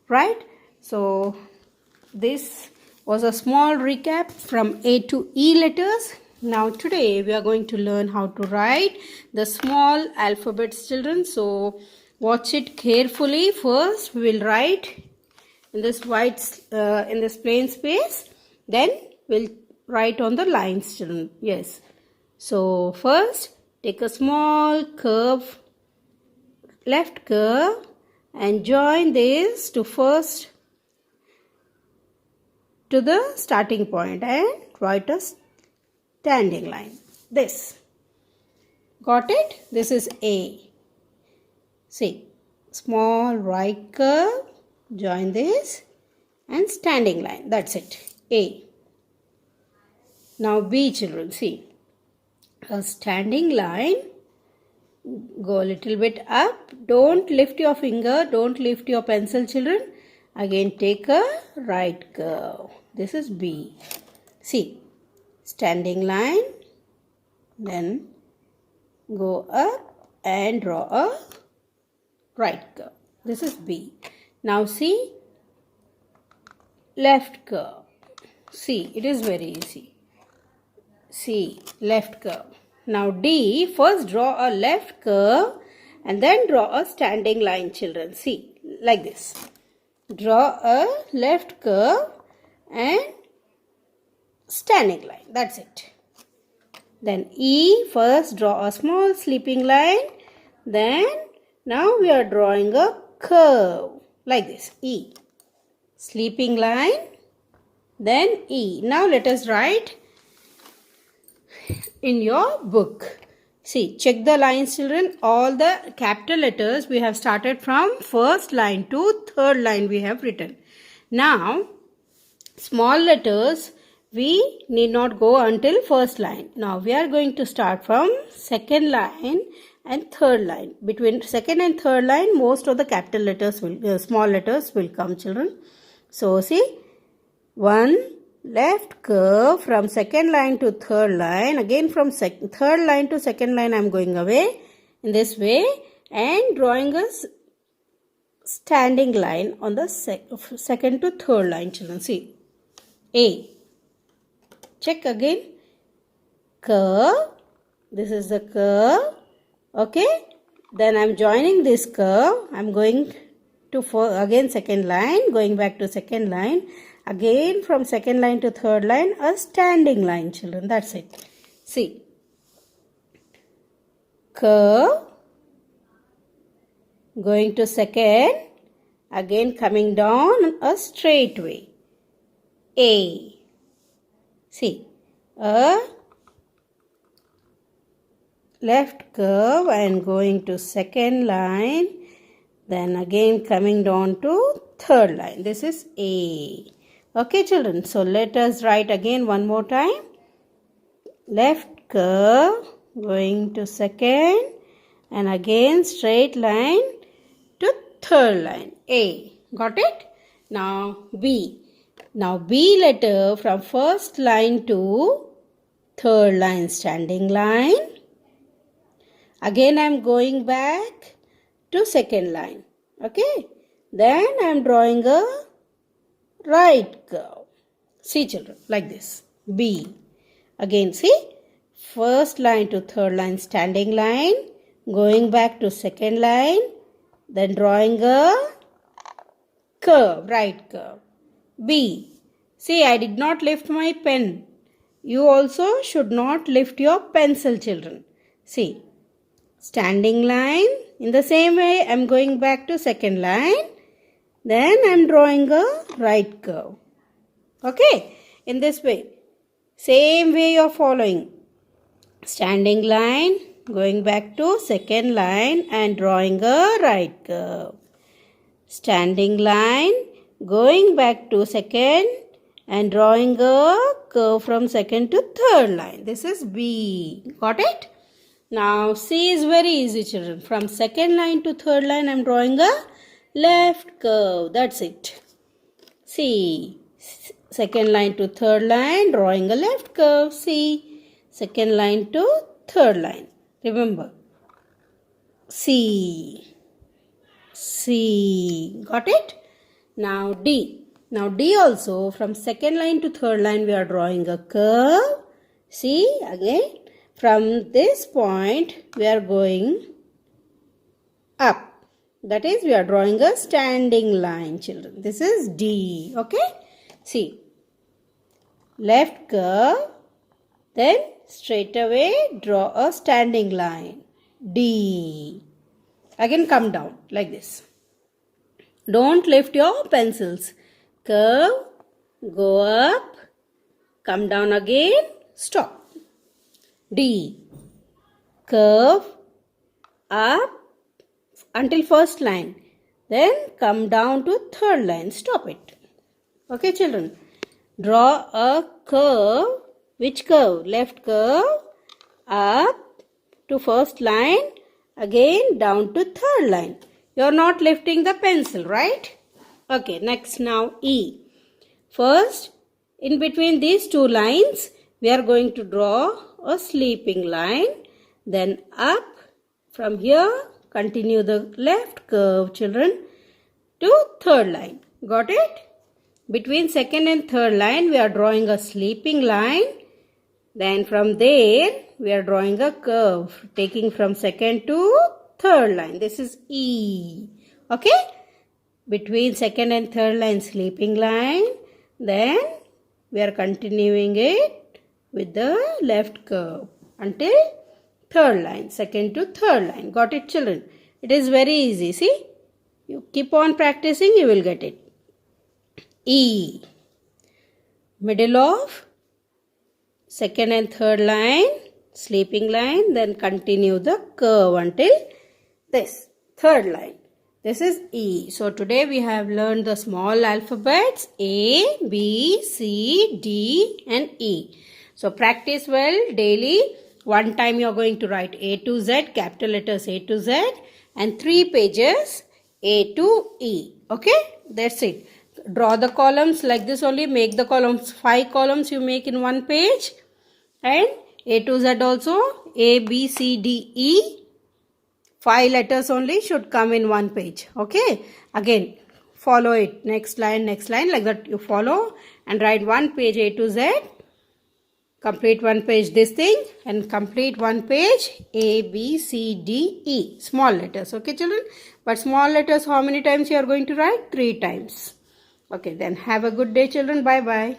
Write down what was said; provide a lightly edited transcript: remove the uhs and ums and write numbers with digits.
right? So this was a small recap from A to E letters. Now today we are going to learn how to write the small alphabets, children. So watch it carefully. First we will write in this in this plain space, then we'll write on the lines, children. Yes, so first take a small curve, left curve, and join this to the starting point and write a standing line. This, got it? This is A. See, small right curve, join this and standing line. That's it. A. Now B, children. See, a standing line. Go a little bit up. Don't lift your finger. Don't lift your pencil, children. Again, take a right curve. This is B. See, standing line. Then go up and draw a right curve. This is B. Now see, left curve. See, it is very easy. See, left curve. Now D, first draw a left curve and then draw a standing line, children. See, like this. Draw a left curve and standing line. That's it. Then E, first draw a small sleeping line. Then now we are drawing a curve like this. E, sleeping line, then E. Now let us write in your book. See, check the lines, children. All the capital letters we have started from first line to third line we have written. Now, small letters we need not go until first line. Now, we are going to start from second line and third line. Between second and third line, most of the capital letters will, small letters will come, children. So, see, one left curve from second line to third line. Again from third line to second line I am going away in this way and drawing a standing line on the second to third line, children. See, A. Check again. Curve. This is the curve. Okay. Then I am joining this curve. I am going to again second line, going back to second line. Again from second line to third line, a standing line, children. That's it. See. Curve. Going to second. Again coming down a straight way. A. See. A left curve and going to second line. Then again coming down to third line. This is A. Okay, children. So let us write again one more time. Left curve going to second and again straight line to third line. A. Got it? Now B. Now B letter from first line to third line, standing line. Again I am going back to second line. Okay. Then I am drawing a right curve. See, children, like this. B. Again, see, first line to third line, standing line, going back to second line, then drawing a curve, right curve. B. See, I did not lift my pen. You also should not lift your pencil, children. See, standing line. In the same way, I am going back to second line. Then I am drawing a right curve. Okay. In this way. Same way you are following. Standing line. Going back to second line and drawing a right curve. Standing line. Going back to second and drawing a curve from second to third line. This is B. Got it? Now C is very easy, children. From second line to third line I am drawing a left curve. That's it. C. Second line to third line, drawing a left curve. C. Second line to third line. Remember. C. C. Got it? Now D. Now D also, from second line to third line we are drawing a curve. See again, from this point we are going up. That is, we are drawing a standing line, children. This is D. Okay? See, left curve, then straight away draw a standing line. D. Again come down like this. Don't lift your pencils. Curve, go up, come down again, stop. D. Curve, up until first line. Then come down to third line. Stop it. Okay, children. Draw a curve. Which curve? Left curve. Up to first line. Again down to third line. You are not lifting the pencil, right? Okay, next now E. First, in between these two lines, we are going to draw a sleeping line. Then up from here, continue the left curve, children, to third line. Got it? Between second and third line, we are drawing a sleeping line. Then from there, we are drawing a curve, taking from second to third line. This is E. Okay? Between second and third line, sleeping line. Then we are continuing it with the left curve until third line, second to third line. Got it, children? It is very easy. See? You keep on practicing, you will get it. E. Middle of second and third line, sleeping line, then continue the curve until this third line. This is E. So today we have learned the small alphabets A, B, C, D and E. So practice well daily. One time you are going to write A to Z, capital letters A to Z, and 3 pages A to E. Okay? That's it. Draw the columns like this only. Make the columns 5 columns you make in 1 page. And A to Z also. A, B, C, D, E. 5 letters only should come in 1 page. Okay? Again, follow it. Next line, like that you follow. And write 1 page A to Z. Complete 1 page this thing. And complete 1 page A, B, C, D, E. Small letters. Okay, children? But small letters, how many times you are going to write? 3 times. Okay, then have a good day, children. Bye-bye.